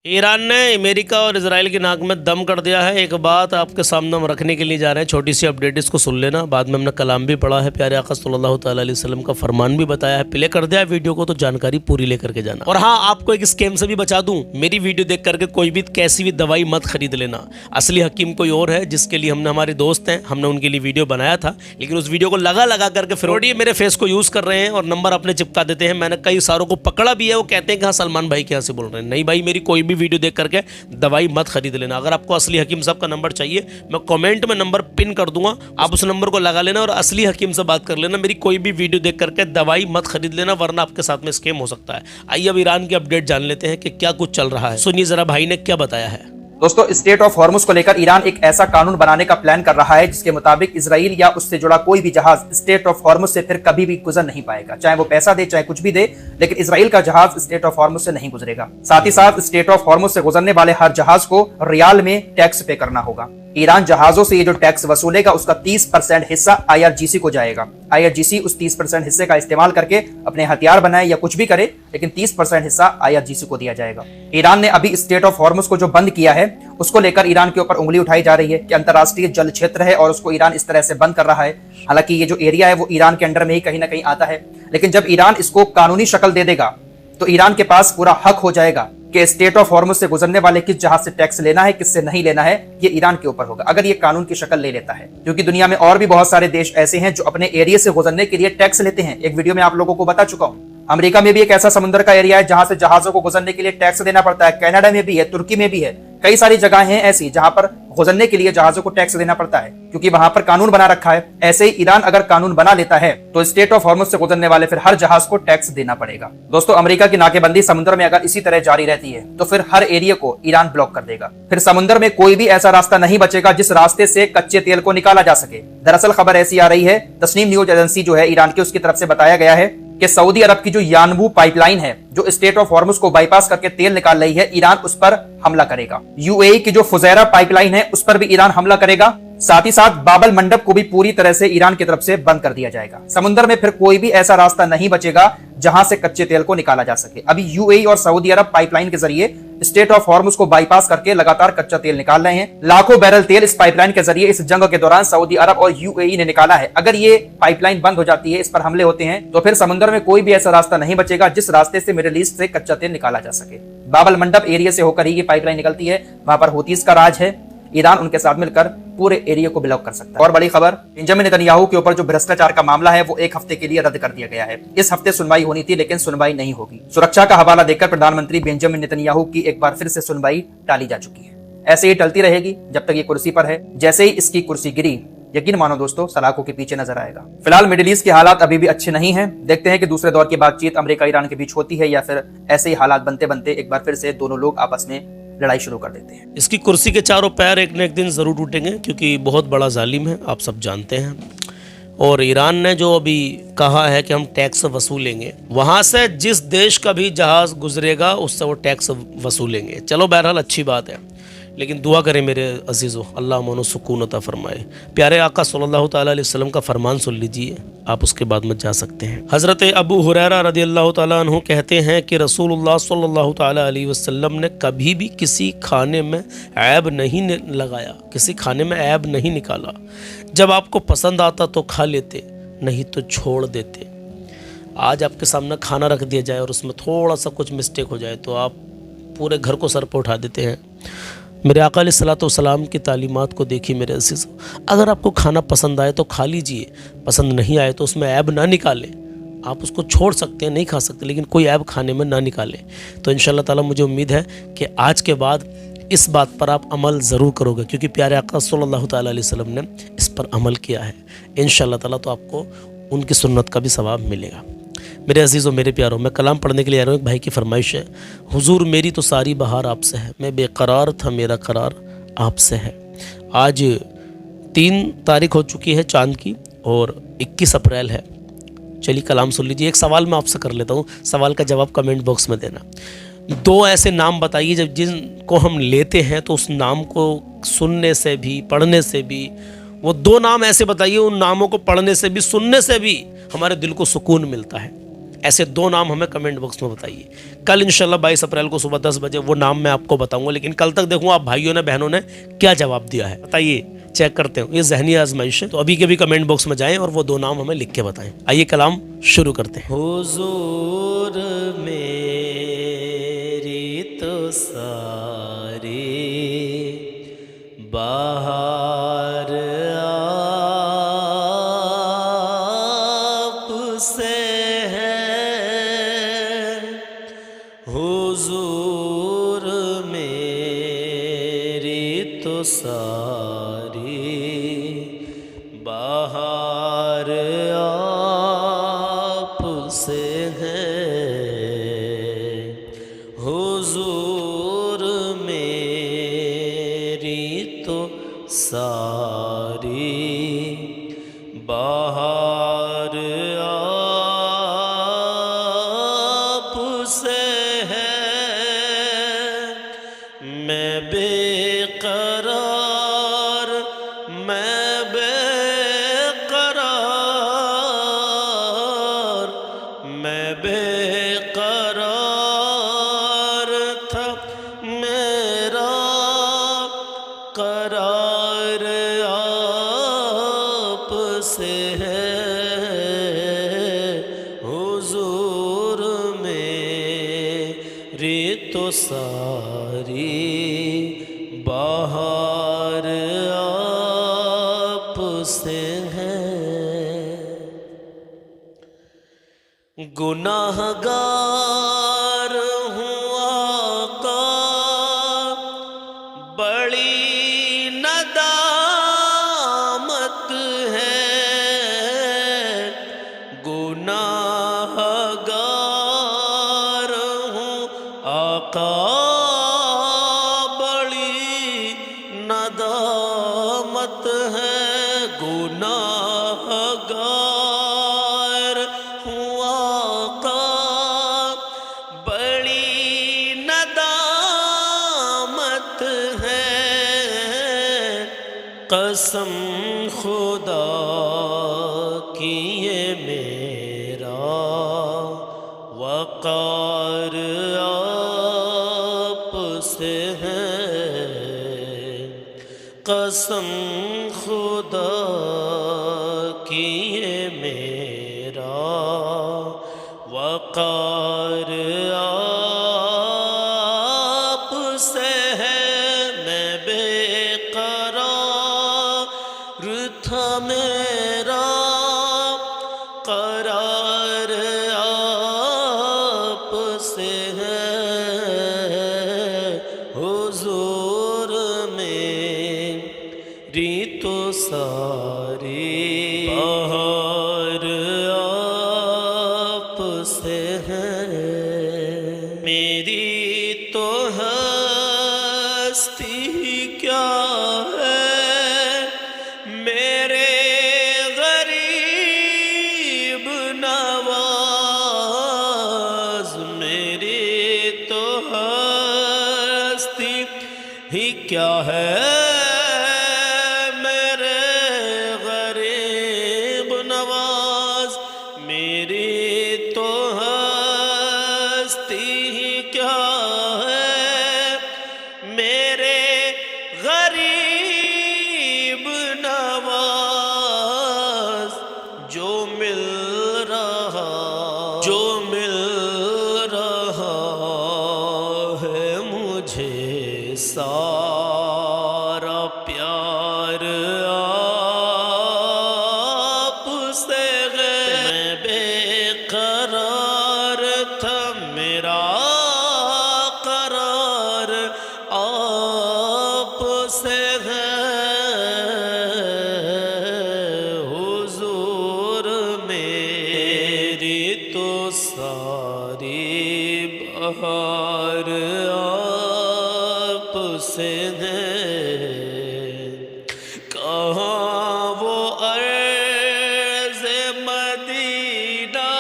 ایران نے امریکہ اور اسرائیل کی ناک میں دم کر دیا ہے۔ ایک بات آپ کے سامنے ہم رکھنے کے لیے جا رہے ہیں، چھوٹی سی اپڈیٹ، اس کو سن لینا۔ بعد میں ہم نے کلام بھی پڑھا ہے، پیارے آقا صلی اللہ تعالیٰ علیہ وسلم کا فرمان بھی بتایا ہے، پلے کر دیا ہے ویڈیو کو، تو جانکاری پوری لے کر کے جانا۔ اور ہاں، آپ کو ایک اسکیم سے بھی بچا دوں، میری ویڈیو دیکھ کر کے کوئی بھی کیسی بھی دوائی مت خرید لینا۔ اصلی حکیم کوئی اور ہے، جس کے لیے ہم نے، ہمارے دوست ہیں، ہم نے ان کے لیے ویڈیو بنایا تھا، لیکن اس ویڈیو کو لگا کر کے فروڈی میرے فیس کو یوز کر رہے ہیں اور نمبر اپنے چپکا دیتے ہیں۔ میں نے کئی ساروں کو پکڑا بھی ہے، وہ کہتے ہیں کہ ہاں سلمان بھائی کے یہاں سے بول رہے ہیں۔ نہیں بھائی، میری کوئی بھی ویڈیو دیکھ کر کے دوائی مت خرید لینا۔ اگر آپ کو اصلی حکیم صاحب کا نمبر چاہیے، میں کامنٹ میں نمبر پن کر دوں گا، آپ اس نمبر کو لگا لینا اور اصلی حکیم سے بات کر لینا۔ میری کوئی بھی ویڈیو دیکھ کر کے دوائی مت خرید لینا، ورنہ آپ کے ساتھ میں اسکیم ہو سکتا ہے۔ آئیے اب ایران کی اپڈیٹ جان لیتے ہیں کہ کیا کچھ چل رہا ہے۔ سنیے ذرا بھائی نے کیا بتایا ہے۔ دوستو، اسٹیٹ آف ہارمز کو لے کر ایران ایک ایسا قانون بنانے کا پلان کر رہا ہے جس کے مطابق اسرائیل یا اس سے جڑا کوئی بھی جہاز اسٹیٹ آف ہارمز سے پھر کبھی بھی گزر نہیں پائے گا، چاہے وہ پیسہ دے چاہے کچھ بھی دے، لیکن اسرائیل کا جہاز اسٹیٹ آف ہارمز سے نہیں گزرے گا۔ ساتھ ہی ساتھ اسٹیٹ آف ہارمز سے گزرنے والے ہر جہاز کو ریال میں ٹیکس پے کرنا ہوگا۔ ایران جہازوں سے یہ جو ٹیکس وصولے گا اس کا 30% حصہ IRGC کو جائے گا۔ IRGC اس 30% حصے کا استعمال کر کے اپنے ہتھیار بنائے یا کچھ بھی کرے، لیکن 30% حصہ IRGC کو دیا جائے گا۔ ایران نے ابھی اسٹیٹ آف ہارمز کو جو بند کیا ہے، اس کو لے کر ایران کے اوپر انگلی اٹھائی جا رہی ہے کہ انترراشٹریہ جل چھیتر ہے اور اس کو ایران اس طرح سے بند کر رہا ہے۔ حالانکہ یہ جو ایریا ہے وہ ایران کے انڈر میں ہی کہیں نہ کہیں آتا ہے، لیکن جب ایران اس کو قانونی شکل دے دے گا تو ایران کے پاس پورا حق ہو جائے گا کہ اسٹیٹ آف ہارمز سے گزرنے والے کس جہاز سے ٹیکس لینا ہے، کس سے نہیں لینا ہے، یہ ایران کے اوپر ہوگا اگر یہ قانون کی شکل لے لیتا ہے۔ کیونکہ دنیا میں اور بھی بہت سارے دیش ایسے ہیں جو اپنے ایریا سے گزرنے کے لیے ٹیکس لیتے ہیں۔ ایک ویڈیو میں آپ لوگوں کو بتا چکا ہوں، امریکہ میں بھی ایک ایسا سمندر کا ایریا ہے جہاں سے جہازوں کو گزرنے کے لیے ٹیکس دینا پڑتا ہے، کینیڈا میں بھی ہے، ترکی میں بھی ہے، کئی ساری جگہیں ہیں ایسی جہاں پر گزرنے کے لیے جہازوں کو ٹیکس دینا پڑتا ہے، کیونکہ وہاں پر قانون بنا رکھا ہے۔ ایسے ہی ایران اگر قانون بنا لیتا ہے تو اسٹیٹ آف ہارمز سے گزرنے والے پھر ہر جہاز کو ٹیکس دینا پڑے گا۔ دوستو، امریکہ کی ناکے بندی سمندر میں اگر اسی طرح جاری رہتی ہے تو پھر ہر ایریا کو ایران بلاک کر دے گا۔ پھر سمندر میں کوئی بھی ایسا راستہ نہیں بچے گا جس راستے سے کچے تیل کو نکالا جا سکے۔ دراصل خبر ایسی آ رہی ہے، تسنیم نیوز ایجنسی جو ہے ایران کی، اس کی طرف سے بتایا گیا ہے کہ سعودی عرب کی جو یانبو پائپ لائن ہے جو اسٹیٹ آف ہارمز کو بائی پاس کر کے تیل نکال رہی ہے، ایران اس پر حملہ کرے گا۔ UAE کی جو فزیرہ پائپ لائن ہے اس پر بھی ایران حملہ کرے گا۔ ساتھ ہی ساتھ باب المنڈب کو بھی پوری طرح سے ایران کی طرف سے بند کر دیا جائے گا۔ سمندر میں پھر کوئی بھی ایسا راستہ نہیں بچے گا جہاں سے کچے تیل کو نکالا جا سکے۔ ابھی UAE اور سعودی عرب پائپ لائن کے ذریعے اسٹیٹ آف ہارمز کو بائی پاس کر کے لگاتار کچا تیل نکال رہے ہیں۔ لاکھوں بیرل تیل اس پائپ لائن کے ذریعے اس جنگ کے دوران سعودی عرب اور UAE نے نکالا ہے۔ اگر یہ پائپ لائن بند ہو جاتی ہے، اس پر حملے ہوتے ہیں، تو پھر سمندر میں کوئی بھی ایسا راستہ نہیں بچے گا جس راستے سے مڈل ایسٹ سے کچا تیل نکالا جا سکے۔ باب المنڈب ایریا سے ہو کر ہی یہ پائپ لائن نکلتی ہے، وہاں پر ہوتیز کا راج ہے۔ ایران ان کے ساتھ مل کر پورے ایریا کو بلاک کر سکتا ہے۔ اور بڑی خبر، بنجامن نتنیاہو کے اوپر جو بھرشٹاچار کا معاملہ ہے وہ ایک ہفتے کے لیے رد کر دیا گیا ہے۔ اس ہفتے سنوائی ہونی تھی لیکن سنوائی نہیں ہوگی۔ سرکشا کا حوالہ دے کر پردھان منتری بنجامن نتنیاہو کی ایک بار پھر سے سنوائی ٹالی جا چکی ہے۔ ایسے ہی ٹلتی رہے گی جب تک یہ کرسی پر ہے۔ جیسے ہی اس کی کرسی گری، یقین مانو دوستو، سلاخوں کے پیچھے نظر آئے گا۔ فی الحال مڈل ایسٹ کے حالات ابھی بھی اچھے نہیں ہیں۔ دیکھتے ہیں کہ دوسرے دور کی بات چیت امریکہ ایران کے بیچ ہوتی ہے یا پھر ایسے ہی حالات بنتے بنتے ایک بار پھر سے دونوں لوگ آپس میں لڑائی شروع کر دیتے ہیں۔ اس کی کرسی کے چاروں پیر ایک نہ ایک دن ضرور ٹوٹیں گے، کیونکہ بہت بڑا ظالم ہے، آپ سب جانتے ہیں۔ اور ایران نے جو ابھی کہا ہے کہ ہم ٹیکس وصولیں گے، وہاں سے جس دیش کا بھی جہاز گزرے گا اس سے وہ ٹیکس وصولیں گے۔ چلو بہرحال اچھی بات ہے، لیکن دعا کریں میرے عزیزو، اللہ امن و سکون عطا فرمائے۔ پیارے آقا صلی اللہ تعالیٰ علیہ وسلم کا فرمان سن لیجئے، آپ اس کے بعد میں جا سکتے ہیں۔ حضرت ابو ہریرہ رضی اللہ تعالیٰ عنہ کہتے ہیں کہ رسول اللہ صلی اللہ تعالیٰ علیہ وسلم نے کبھی بھی کسی کھانے میں عیب نہیں لگایا، کسی کھانے میں عیب نہیں نکالا۔ جب آپ کو پسند آتا تو کھا لیتے، نہیں تو چھوڑ دیتے۔ آج آپ کے سامنے کھانا رکھ دیا جائے اور اس میں تھوڑا سا کچھ مسٹیک ہو جائے تو آپ پورے گھر کو سر پہ اٹھا دیتے ہیں۔ میرے آقا علیہ الصلوۃ والسلام کی تعلیمات کو دیکھیے میرے عزیز، اگر آپ کو کھانا پسند آئے تو کھا لیجئے، پسند نہیں آئے تو اس میں عیب نہ نکالیں۔ آپ اس کو چھوڑ سکتے ہیں، نہیں کھا سکتے، لیکن کوئی عیب کھانے میں نہ نکالیں۔ تو انشاءاللہ تعالیٰ مجھے امید ہے کہ آج کے بعد اس بات پر آپ عمل ضرور کرو گے، کیونکہ پیارے آقا صلی اللہ تعالیٰ علیہ وسلم نے اس پر عمل کیا ہے۔ انشاءاللہ تعالیٰ تو آپ کو ان کی سنت کا بھی ثواب ملے گا۔ میرے عزیزوں، میرے پیاروں، میں کلام پڑھنے کے لیے آ رہا ہوں۔ ایک بھائی کی فرمائش ہے، حضور میری تو ساری بہار آپ سے ہے، میں بے قرار تھا میرا قرار آپ سے ہے۔ آج 3 تاریخ ہو چکی ہے چاند کی اور 21 اپریل ہے۔ چلیے کلام سن لیجیے۔ ایک سوال میں آپ سے کر لیتا ہوں، سوال کا جواب کمنٹ باکس میں دینا۔ 2 ایسے نام بتائیے جب جن کو ہم لیتے ہیں تو اس نام کو سننے سے بھی پڑھنے سے بھی، وہ 2 نام ایسے بتائیے ان ناموں کو پڑھنے سے بھی سننے سے بھی ہمارے دل کو سکون ملتا ہے۔ ایسے 2 نام ہمیں کمنٹ باکس میں بتائیے. کل انشاءاللہ 22 اپریل کو صبح 10 بجے وہ نام میں آپ کو بتاؤں گا, لیکن کل تک دیکھوں آپ بھائیوں نے بہنوں نے کیا جواب دیا ہے. بتائیے, چیک کرتے ہیں, یہ ذہنی آزمائش ہے. تو ابھی کے بھی کمنٹ باکس میں جائیں اور وہ 2 نام ہمیں لکھ کے بتائیں. آئیے کلام شروع کرتے ہیں. حضور میری تو ساری بہار آپ سے ہے, حضور میری تو ساری بہار آپ سے ہے, حضور میری تو ساری بہار آپ سے ہے. میں بے قرار, میں بے قرار, میں بے قرار تھا, میرا قرار آپ سے ہے, حضور میری تو ساری بہار آپ سے ہے. گناہ گار ہوں آقا, بڑی ندامت ہے, گناہ گار ہوں آقا, بڑی ندامت ہے, گناہ گار ہوں آقا, بڑی ندامت ہے, قسم خدا کی یہ میرا وقار آپ سے ہے, قسم خدا کی یہ میرا وقار آپ سے ہے. میں بے قرار تھا, میرا قرار آپ سے ہے, حضور میری تو ساری بہار آپ سے ہے. میری تو ہستی کیا ہے, میرے غریب نواز, میری تو ہستی ہی کیا ہے, میرے غریب نواز, میری تو ہستی ہی کیا ہے, میرے غریب نواز. جو مل رہا ہے مجھے سارا پیار آپ سے ہے. میں بے قرار تھا, میرا قرار آپ سے ہے, حضور میری تو ساری بہار آپ سے ہے. کہاں وہ عرض مدینہ,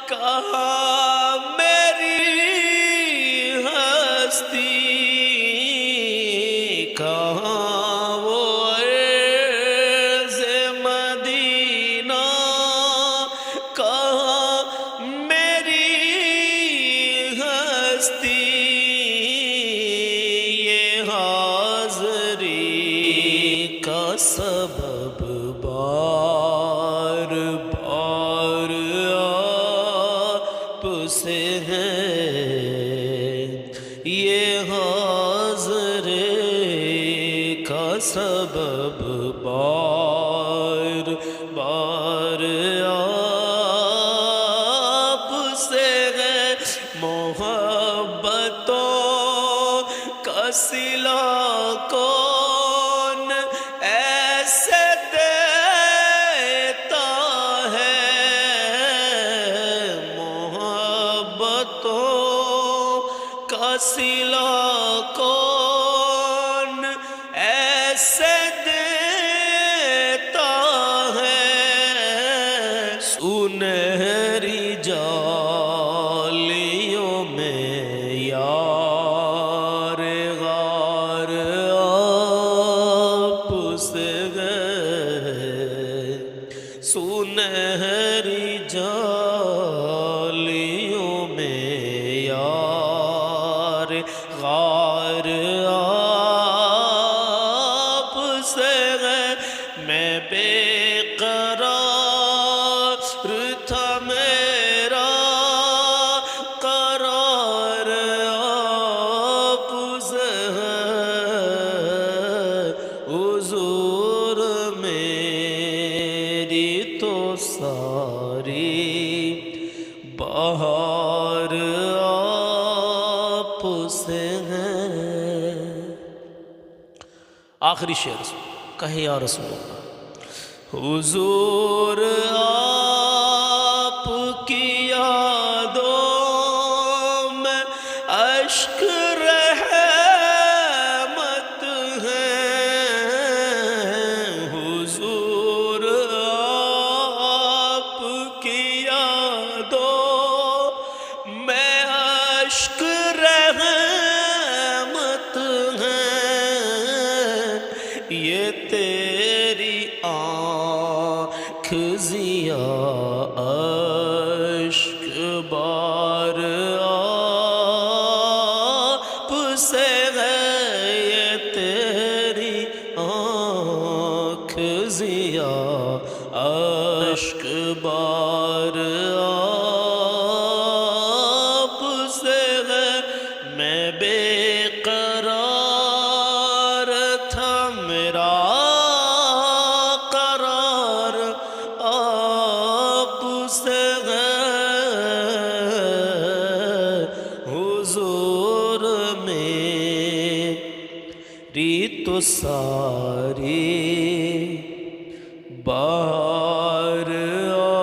کہاں میری ہستی, کہاں وہ عرض مدینہ, کہاں ہستی یہ حاضری کا سبب بار بار آپ سے ہے، یہ حاضری کا سبب بار بار آپ سے ہے، محبتوں کا صلہ کون ایسے دیتا ہے، محبتوں کا صلہ کون ایسے دیتا ہے، سنہری جالیوں میں یار غار آپ سے گئے، سنہری جالیوں میں یار غار آپ سے گئے، میں بے قرار تھا میرا قرار آپ سے ہے، حضور میری تو ساری بہار آپ سے ہے۔ آخری شعر کہے یا رسول اللہ، حضور آپ کی یادوں میں اشک رحمت ہیں، حضور آپ کی یادوں میں اشک رحمت ہیں، یہ تیری آنکھ ضیا اشک بار آپ سے ہے، یہ تیری آنکھ ضیا اشک بار آپ سے ہے، میں بے قرار تھا میرا قرار آپ سے ہے، حضور میری تو ساری بہار آپ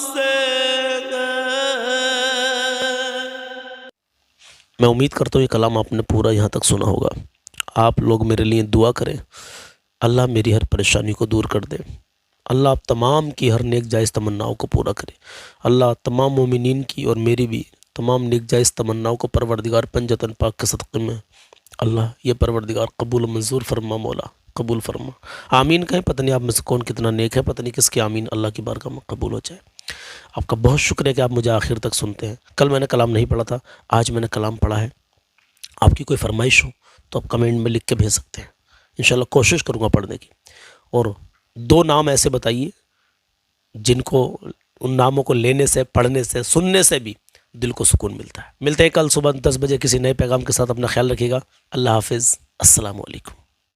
سے ہے۔ میں امید کرتا ہوں یہ کلام آپ نے پورا یہاں تک سنا ہوگا۔ آپ لوگ میرے لیے دعا کریں، اللہ میری ہر پریشانی کو دور کر دے، اللہ آپ تمام کی ہر نیک جائز تمناؤں کو پورا کرے، اللہ تمام مومنین کی اور میری بھی تمام نیک جائز تمناؤں کو پروردگار پنجتن پاک کے صدقے میں اللہ یہ پروردگار قبول و منظور فرما، مولا قبول فرما، آمین کہیں۔ پتہ نہیں آپ میں سے کون کتنا نیک ہے، پتہ نہیں کس کی آمین اللہ کی بارگاہ میں قبول ہو جائے۔ آپ کا بہت شکریہ کہ آپ مجھے آخر تک سنتے ہیں۔ کل میں نے کلام نہیں پڑھا تھا، آج میں نے کلام پڑھا ہے۔ آپ کی کوئی فرمائش ہو تو آپ کمنٹ میں لکھ کے بھیج سکتے ہیں، انشاءاللہ کوشش کروں گا پڑھنے کی۔ اور 2 نام ایسے بتائیے جن کو ان ناموں کو لینے سے، پڑھنے سے، سننے سے بھی دل کو سکون ملتا ہے۔ ملتے ہیں کل صبح 10 بجے کسی نئے پیغام کے ساتھ، اپنا خیال رکھیے گا۔ اللہ حافظ، السلام علیکم۔